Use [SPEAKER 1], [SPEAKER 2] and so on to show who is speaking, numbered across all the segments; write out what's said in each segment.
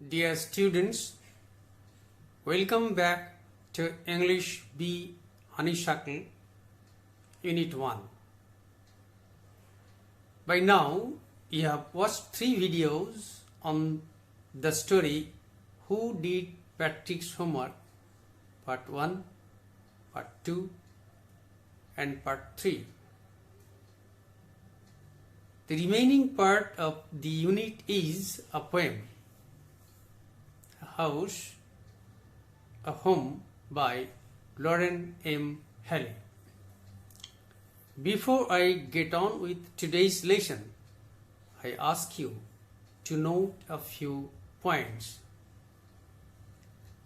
[SPEAKER 1] Dear students, welcome back to English B Honeysuckle Unit 1. By now, you have watched 3 videos on the story Who Did Patrick's Homework, Part 1, Part 2 and Part 3. The remaining part of the unit is a poem, A House, a Home by Lorraine M. Halli. Before I get on with today's lesson, I ask you to note a few points.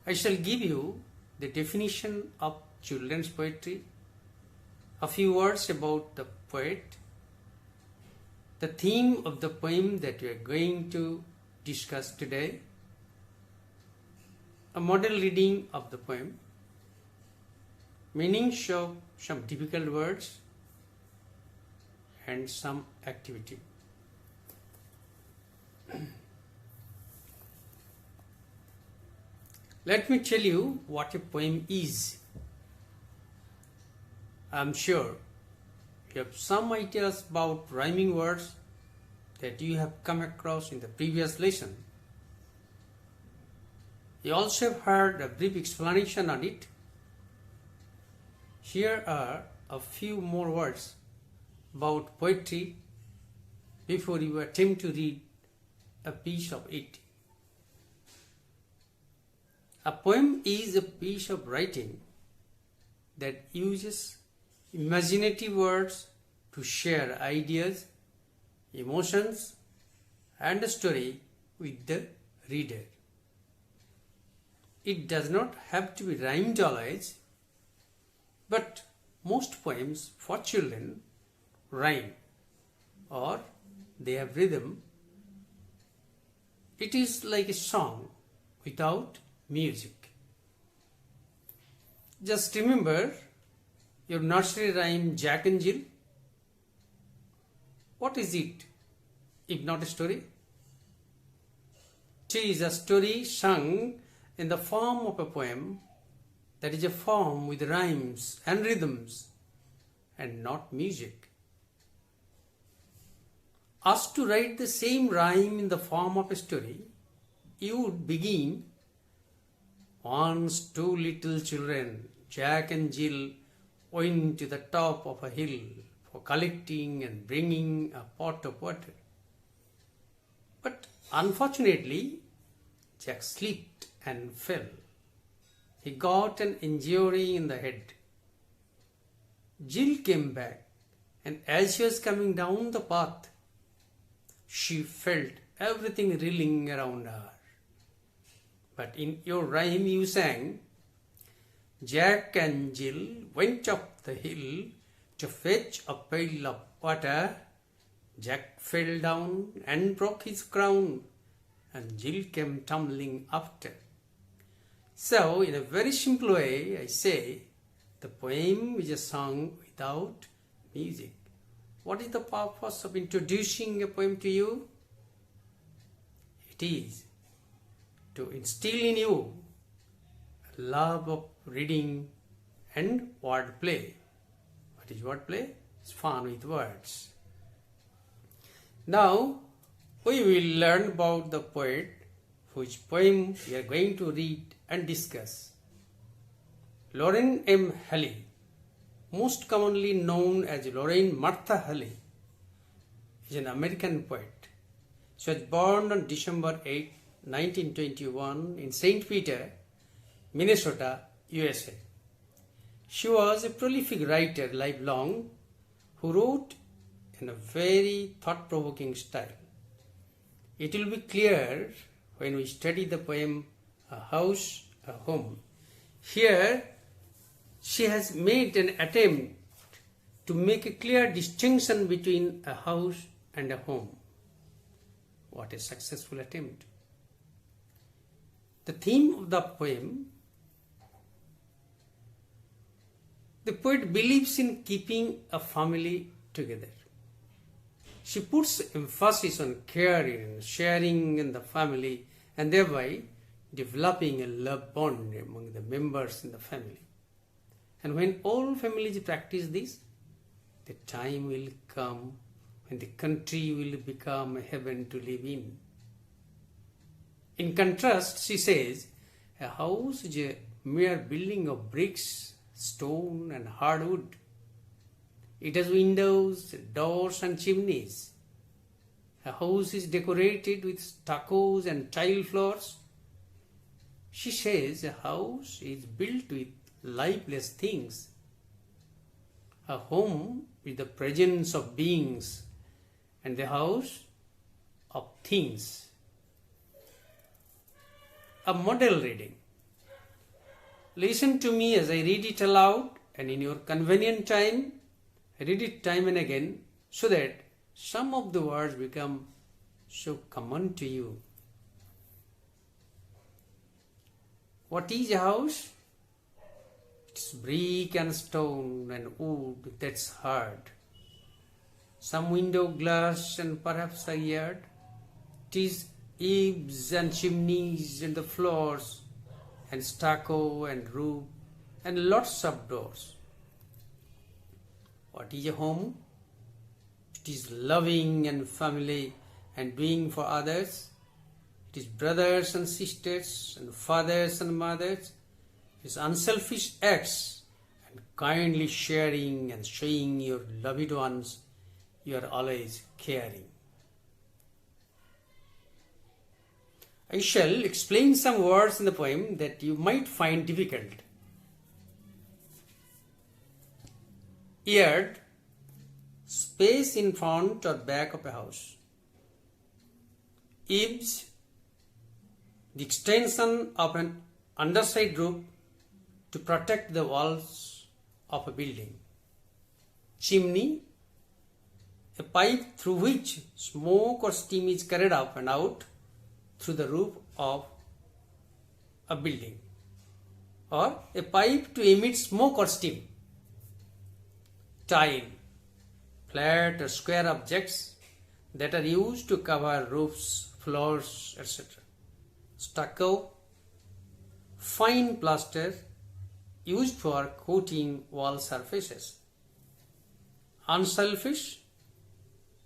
[SPEAKER 1] I shall give you the definition of children's poetry, a few words about the poet, the theme of the poem that we are going to discuss today, a model reading of the poem, meanings of some difficult words, and some activity. Let me tell you what a poem is. I am sure you have some ideas about rhyming words that you have come across in the previous lesson. You also have heard a brief explanation on it. Here are a few more words about poetry before you attempt to read a piece of it. A poem is a piece of writing that uses imaginative words to share ideas, emotions, and a story with the reader. It does not have to be rhymed always, but most poems for children rhyme or they have rhythm. It is like a song without music. Just remember your nursery rhyme Jack and Jill. What is it if not a story? It is a story sung in the form of a poem, that is a form with rhymes and rhythms and not music. Asked to write the same rhyme in the form of a story, you would begin, once 2 little children, Jack and Jill, went to the top of a hill for collecting and bringing a pot of water. But unfortunately, Jack slipped and fell. He got an injury in the head. Jill came back, and as she was coming down the path, she felt everything reeling around her. But in your rhyme you sang, Jack and Jill went up the hill to fetch a pail of water. Jack fell down and broke his crown, and Jill came tumbling after. So, in a very simple way, I say, the poem is a song without music. What is the purpose of introducing a poem to you? It is to instill in you a love of reading and wordplay. What is wordplay? It's fun with words. Now, we will learn about the poet whose poem we are going to read and discuss. Lorraine M. Halli, most commonly known as Lorraine Martha Halli, is an American poet. She was born on December 8, 1921 in St. Peter, Minnesota, USA. She was a prolific writer lifelong who wrote in a very thought-provoking style. It will be clear when we study the poem A House, a Home. Here, she has made an attempt to make a clear distinction between a house and a home. What a successful attempt. The theme of the poem: the poet believes in keeping a family together. She puts emphasis on caring and sharing in the family and thereby developing a love bond among the members in the family. And when all families practice this, the time will come when the country will become a heaven to live in. In contrast, she says, a house is a mere building of bricks, stone and hardwood. It has windows, doors and chimneys. A house is decorated with stuccos and tile floors. She says a house is built with lifeless things. A home is the presence of beings, and the house of things. A model reading. Listen to me as I read it aloud, and in your convenient time, read it time and again so that some of the words become so common to you. What is a house? It's brick and stone and wood that's hard. Some window glass and perhaps a yard. It is eaves and chimneys and the floors and stucco and roof and lots of doors. What is a home? It is loving and family and doing for others. It is brothers and sisters and fathers and mothers. It is unselfish acts and kindly sharing and showing your loved ones you are always caring. I shall explain some words in the poem that you might find difficult. Yard, space in front or back of a house. Eaves, the extension of an underside roof to protect the walls of a building. Chimney, a pipe through which smoke or steam is carried up and out through the roof of a building, or a pipe to emit smoke or steam. Tile, flat or square objects that are used to cover roofs, floors, etc. Stucco, fine plaster used for coating wall surfaces. Unselfish,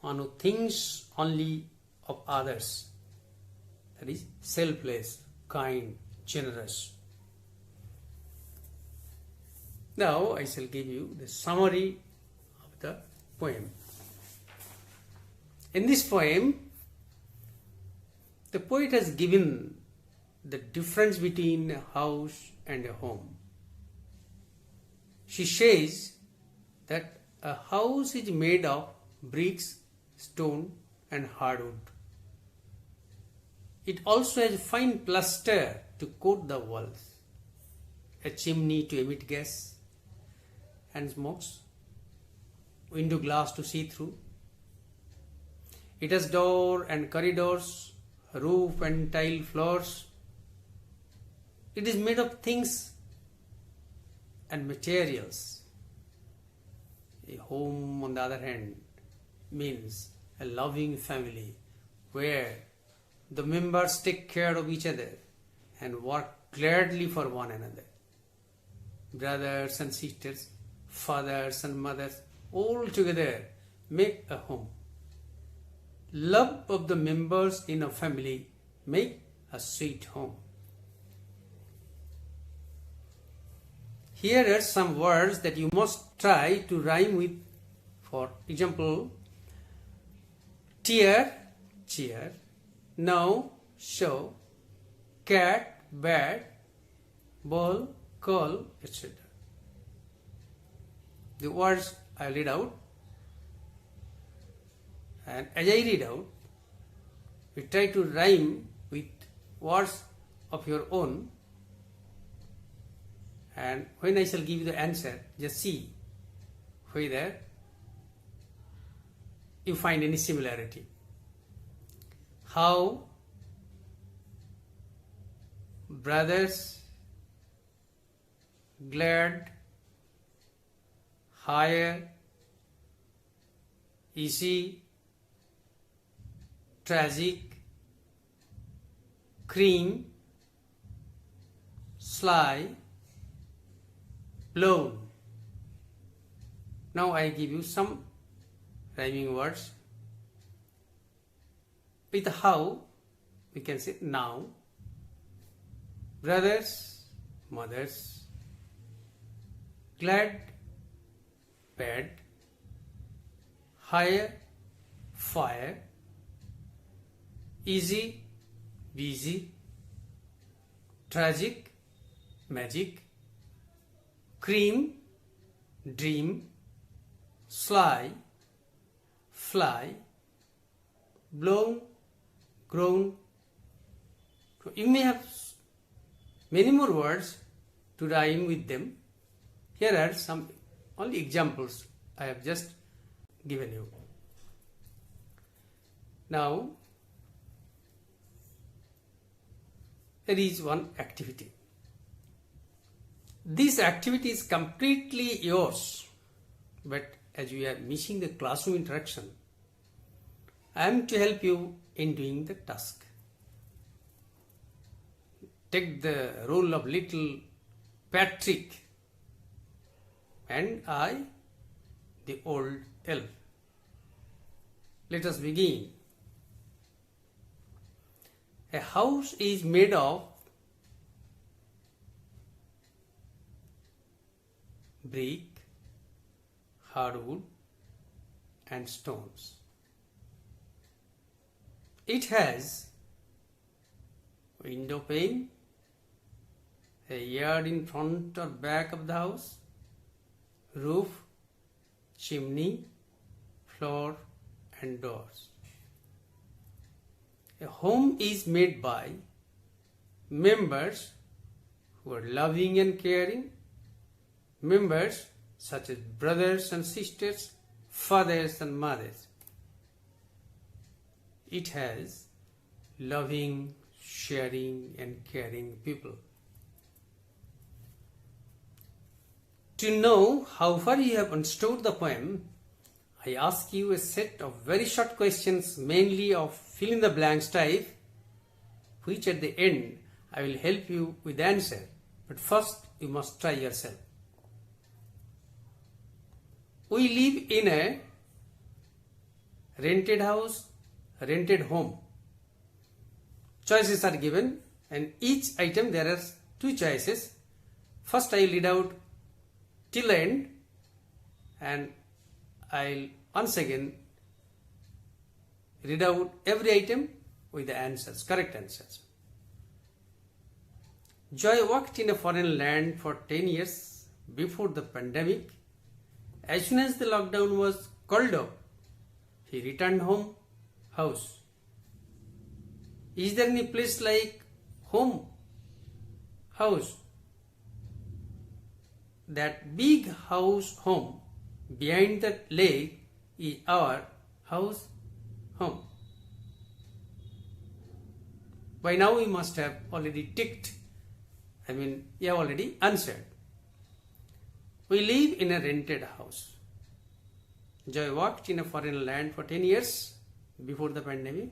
[SPEAKER 1] one who thinks only of others. That is selfless, kind, generous. Now I shall give you the summary of the poem. In this poem, the poet has given the difference between a house and a home. She says that a house is made of bricks, stone and hardwood. It also has fine plaster to coat the walls, a chimney to emit gas and smokes, window glass to see through. It has door and corridors, roof and tile floors. It is made of things and materials. A home, on the other hand, means a loving family where the members take care of each other and work gladly for one another. Brothers and sisters, fathers and mothers, all together make a home. Love of the members in a family make a sweet home. Here are some words that you must try to rhyme with. For example, tear, cheer, now, show, cat, bat, ball, call, etc. The words I read out, and as I read out, you try to rhyme with words of your own, and when I shall give you the answer, just see whether you find any similarity. How brothers, glad, higher, easy, tragic, cream, sly, blown. Now I give you some rhyming words. With how, we can say now. Brothers, mothers, glad, bad, higher, fire, easy, busy, tragic, magic, cream, dream, sly, fly, blown, grown. So you may have many more words to rhyme with them. Here are some only examples I have just given you. Now, there is one activity. This activity is completely yours, but as you are missing the classroom interaction, I am to help you in doing the task. Take the role of little Patrick and I, the old elf. Let us begin. A house is made of brick, hardwood and stones. It has window pane, a yard in front or back of the house, roof, chimney, floor and doors. A home is made by members who are loving and caring, members such as brothers and sisters, fathers and mothers. It has loving, sharing and caring people. To know how far you have understood the poem, I ask you a set of very short questions, mainly of fill in the blanks type, which at the end I will help you with the answer. But first you must try yourself. We live in a rented house, rented home. Choices are given and each item there are two choices. First I will read out till end and I'll once again read out every item with the answers, correct answers. Joy worked in a foreign land for 10 years before the pandemic. As soon as the lockdown was called off, he returned home, house. Is there any place like home, house? That big house, home, behind that lake is our house, home. By now we must have already ticked, you have already answered. We live in a rented house. Joy worked in a foreign land for 10 years before the pandemic.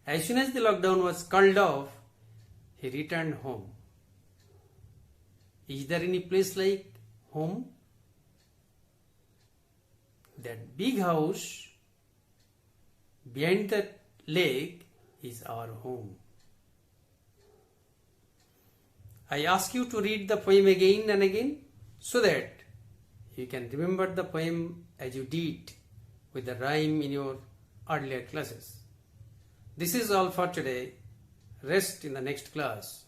[SPEAKER 1] As soon as the lockdown was called off, he returned home. Is there any place like home? That big house behind that lake is our home. I ask you to read the poem again and again so that you can remember the poem as you did with the rhyme in your earlier classes. This is all for today. Rest in the next class.